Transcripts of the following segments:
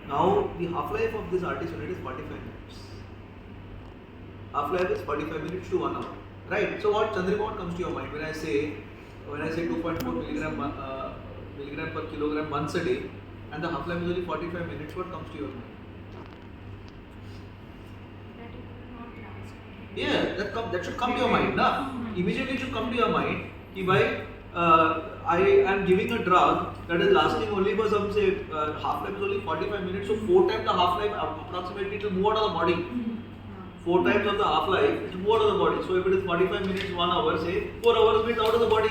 Now the half-life of this RT unit is 45 minutes. Half-life is 45 minutes to 1 hour. Right? So what Chandrika, what comes to your mind when I say 2.4 milligram per kilogram once a day and the half-life is only 45 minutes, what comes to your mind? Yeah, that should come to your mind. Na? Immediately it should come to your mind कि भाई I am giving a drug that is lasting only for some say half-life is only 45 minutes, so 4 times the half-life approximately it will move out of the body. 4 times of the half-life it will move out of the body. So if it is 45 minutes, 1 hour, say 4 hours means out of the body.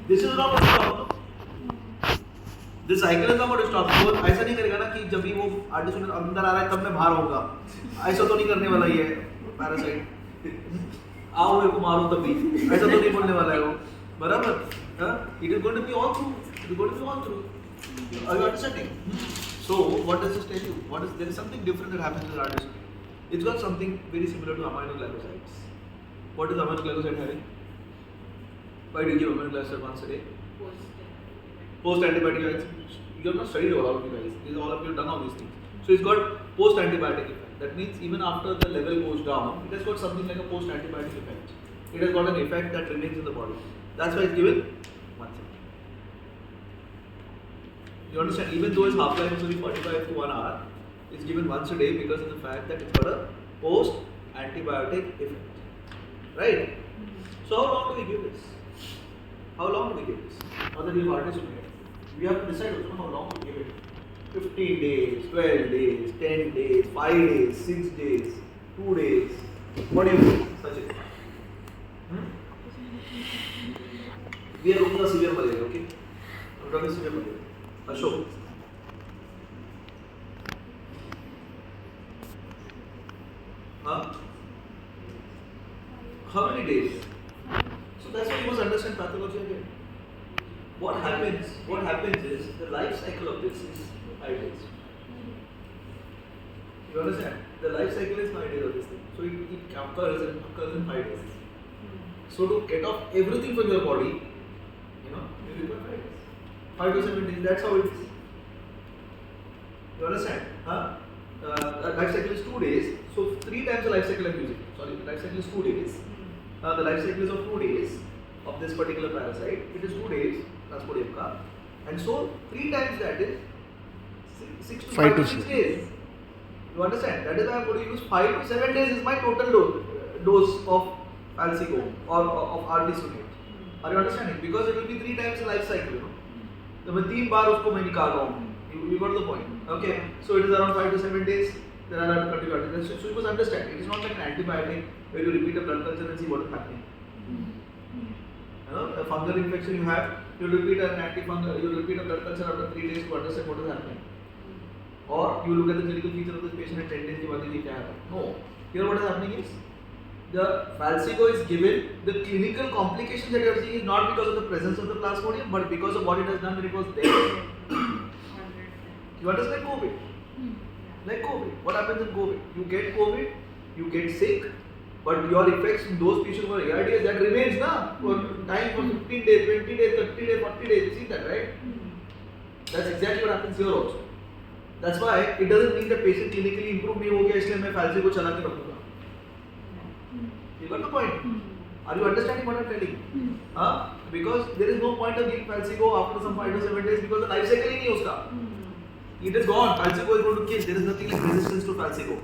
This is not what to stop. This cycle is not what to stop. वो ऐसा नहीं करेगा ना कि जब भी वो artist अंदर आ रहा है तब मैं बाहर होगा. ऐसा तो नहीं करने वाला ये पैरासाइट. आओ मेरे को मारो तभी. ऐसा तो नहीं बोलने वाला है वो. बराबर? It is going to be all through. It is going to be all through. Are you understanding? So what does this tell you? There is something different that happens with artists. It's got something very similar to aminoglycosides. What is aminoglycoside having? Why do you give aminoglycoside once a day? Post-antibiotic effects. You have not studied all of you guys. All of you have done all these things. So it's got post-antibiotic effect. That means even after the level goes down, it has got something like a post-antibiotic effect. It has got an effect that remains in the body. That's why it's given once a day. You understand? Even though its half-life is only 45 to 1 hour, it's given once a day because of the fact that it's got a post-antibiotic effect. Right? So how long do we give this? How long do we give this? Now that we have artists in here, we have to decide also how long to give it. 15 days, 12 days, 10 days, 5 days, 6 days, 2 days. What do you think? Such a We are looking at severe malaria, okay? I'm talking severe malaria. Ashok. Huh? How many days? So that's why you must understand pathology again. What happens is the life cycle of this is 5 days. You understand? The life cycle is 5 days of this thing. So it occurs in 5 days. So to get off everything from your body, you require 5 days. 5 to 7 days, that's how it is. You understand? Life cycle is 2 days. So 3 times the life cycle I'm using. Sorry, the life cycle is 2 days. The life cycle is of 2 days of this particular parasite. It is 2 days, Plasmodium ka. And so 3 times that is 6 to 5 to 6 days. You understand? That is why I'm going to use 5 to 7 days is my total dose of Falsigo or of artesunate. Are you understanding? Because it will be 3 times the life cycle, So मैं 3 बार उसको मैं निकाल रहा हूँ. You got the point. Okay. So it is around 5 to 7 days. Then I'll have to continue. So you must understand. It is not like an antibiotic where you repeat a blood culture and see what is happening. A fungal infection you have, you repeat an antifungal, you repeat a blood culture after 3 days to understand what is happening. Or you look at the clinical feature of this patient at 10 days के बाद देखिए क्या है. No. Here what is happening is the Falsigo is given. The clinical complications that you are seeing is not because of the presence of the Plasmodium, but because of what it has done when it was there. You understand COVID? Like COVID. What happens in COVID? You get COVID, you get sick, but your effects in those patients who are ARDS that remains for time for 15 days, 20 days, 30 days, 40 days. You see that, right? That's exactly what happens here also. That's why it doesn't mean that patient clinically improve नहीं हो गया इसलिए मैं Falsigo चला के रखूँगा. You got the point? Are you understanding what I'm telling? Because there is no point of giving Falsigo after some 5 to 7 days because the life cycle ही नहीं है उसका. It is gone. Falsigo is going to kill. There is nothing like resistance to Falsigo.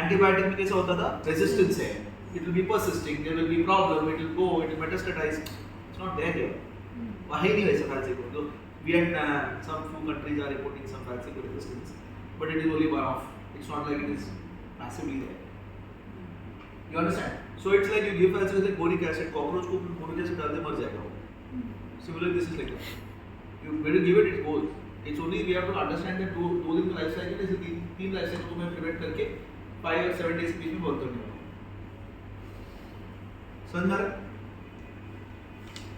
Antibiotic में कैसा होता था? Resistance है. It will be persisting. There will be problem. It will go. It will metastasize. It's not there here. वहाँ ही नहीं वैसा Falsigo. So Vietnam, some few countries are reporting some Falsigo resistance, but it is only one-off. It's not like it is massively there. You understand? So it's like you give Falsigo like boric acid. Cockroach को boric acid डालते मर जाएगा. Similarly, this is like that. You when you give it, it goes. It's only we have to understand that दो दिन का life cycle है, इसलिए 3 life cycle को मैं prevent करके 5 or 7 days के बीच में बंद करने वाला हूँ. समझ में आ रहा है?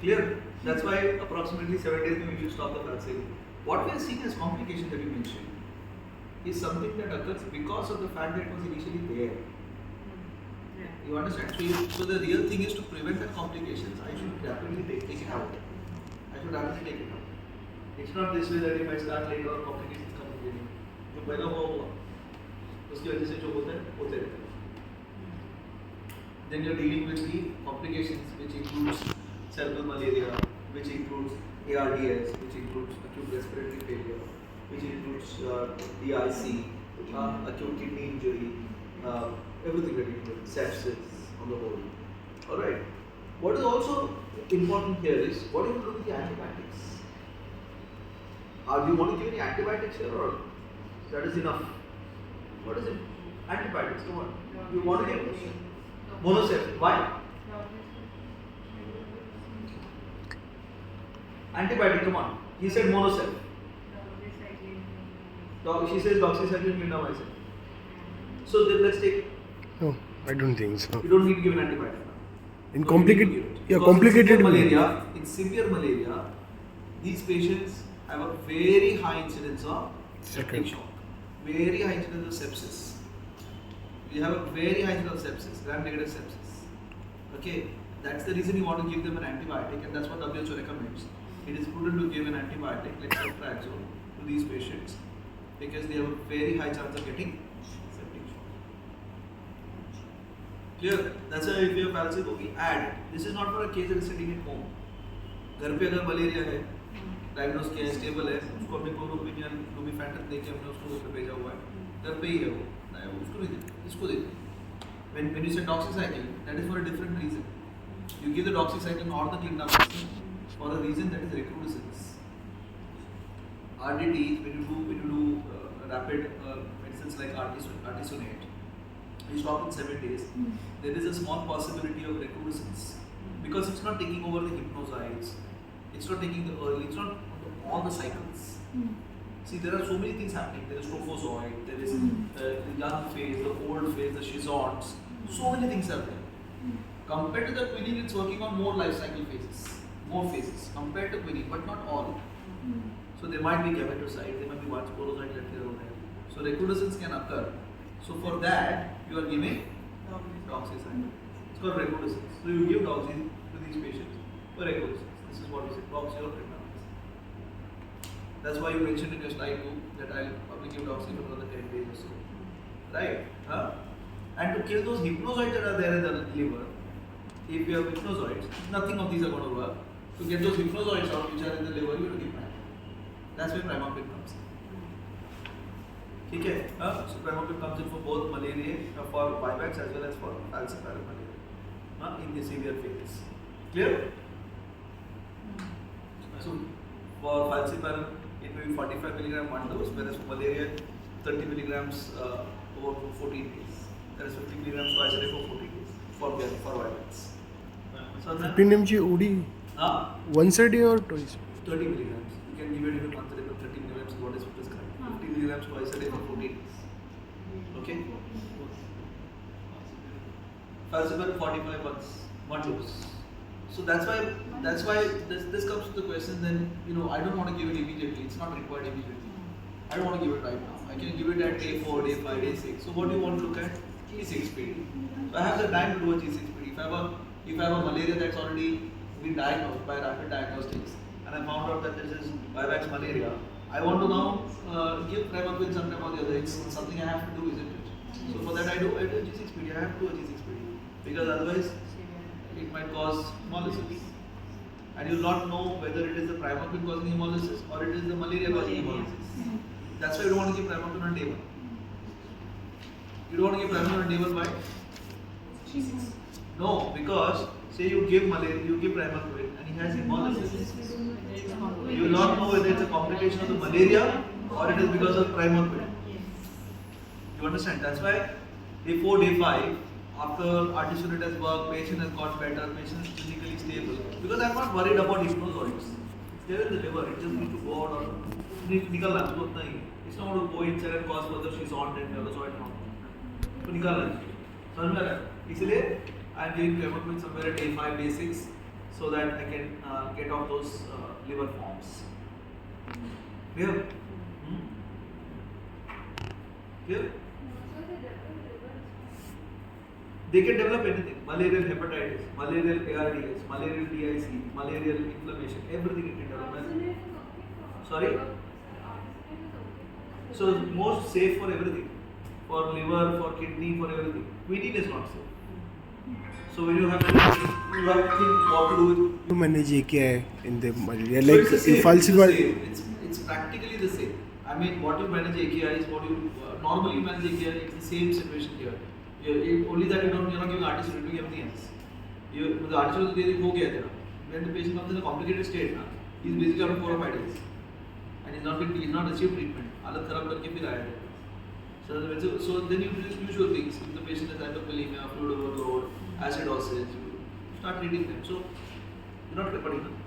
Clear? That's why approximately 7 days we should stop the Falsigo. What we are seeing as complication that you mentioned is something that occurs because of the fact that it was initially there. You understand? So the real thing is to prevent the complications. I should rapidly take it out. I should rapidly take it out. It's not this way that if I start later on complications come in. जो बना हुआ उसकी वजह से जो होता है होते रहते हैं. Then you are dealing with the complications which includes cerebral malaria, which includes ARDS, which includes acute respiratory failure, which includes DIC, acute kidney injury, everything that includes sepsis on the whole. Alright. What is also important here is what do you do with the antibiotics? Do you want to give any antibiotics here or that is enough? What is it? Antibiotics, come on. You want to give monocyte. Why? Antibiotic, come on. He said monocyte. She says doxycycline, clindamycin. So then let's take. No, I don't think so. You don't need to give an antibiotic. In complicated malaria, in severe malaria, these patients have a very high incidence of septic shock, very high incidence of sepsis. We have a very high incidence of sepsis, gram-negative sepsis. Okay, that's the reason you want to give them an antibiotic, and that's what WHO recommends. It is prudent to give an antibiotic, like ceftriaxone, to these patients because they have a very high chance of getting septic shock. Clear? That's why if you have falciparum, we add. This is not for a case that is sitting at home. घर पे अगर malaria है, diagnose किया है, stable है, उसको हमने क्लोरोक्विनिन, लुमिफेंटन देके हमने उसको घर पे भेजा हुआ है, घर पे ही है वो, उसको नहीं देते, इसको देते. When you say doxycycline, that is for a different reason. You give the doxycycline or the clindamycin for a reason that is recrudescence. RDT, when you do rapid medicines like artesunate, you stop in 7 days. There is a small possibility of recrudescence because it's not taking over the hypnocytes, it's not taking the early, it's not all the cycles. See, there are so many things happening. There is trophozoite, there is the young phase, the old phase, the schizonts. So many things are there. Compared to the quinine, it's working on more life cycle phases, more phases compared to quinine, but not all. So there might be gametocyte, there might be one sporocyte left here or there. So recrudescence can occur. So for that, you are giving doxycycline. It's called recrudescence. So you give doxy to these patients for recrudescence. This is what we say, doxy or clindamycin. That's why you mentioned in your slide too that I'll probably give doxy for another 10 days or so. Right? And to kill those hypnozoites that are there in the liver, if you have hypnozoites, nothing of these are going to work. To get those hypnozoites out which are in the liver, you have to give primapin. That's where primapin comes in. Okay? So primapin comes in for both malaria, for vivax as well as for falciparum malaria in the severe phases. Clear? So for falciparum, it may be 45 mg one dose, whereas for malaria, 30 mg over 14 days. That is 50 mg twice a day for 14 days for vivax. So 15 mg OD once a day or twice? 30 mg. You can give it even once a day for 30 mg is what is prescribed. 50 mg twice a day for 14 days. Okay? Falciparum 45 months, one dose. So that's why this comes to the question. Then I don't want to give it immediately. It's not required immediately. I don't want to give it right now. I can give it at day 4, day 5, day 6. So what do you want to look at? G6PD. So I have the time to do a G6PD. If I have a malaria that's already been diagnosed by rapid diagnostics, and I found out that this is vivax malaria, I want to now give primapin sometime or the other. It's something I have to do, isn't it? So for that I do a G6PD. I have to do a G6PD because otherwise it might cause hemolysis. And you will not know whether it is the primapin causing hemolysis or it is the malaria causing hemolysis. That's why you don't want to give primapin on day 1. You don't want to give primapin on day 1 why? No, because say you give primapin and he has hemolysis. You will not know whether it's a complication of the malaria or it is because of primapin. You understand? That's why day 4, day 5, after artesunate has worked, patient has got better, patient is physically stable. Because I'm not worried about hypnozoids. It's there in the liver, it just needs to go out or needs to निकलना है, उतना ही. It's not going to go inside and cause further schizont and melozoid and all. तो निकालना है. समझ में आ रहा है? इसलिए I'm giving primapin somewhere at day 5, day 6 so that I can get off those liver forms. Clear? Clear? They can develop anything. Malarial hepatitis, malarial ARDS, malarial DIC, malarial inflammation, everything it can develop. Sorry? So most safe for everything, for liver, for kidney, for everything. Quinine is not safe. So when you have to think what to do with. To manage AKI in the malaria, So like it's the same. if It's the falsified. same. It's practically the same. I mean, what you manage AKI is what you normally manage AKI. It's the same situation here. Only that you're not giving artists, you're doing everything else. The artist will say, "हो गया तेरा." When the patient comes in a complicated state, he's basically after 4 or 5 days, and he's not received treatment. हालत खराब करके फिर आया है. So then you do these usual things. If the patient has hyperkalemia, fluid overload, acidosis, you start treating them. So you're not prepared enough.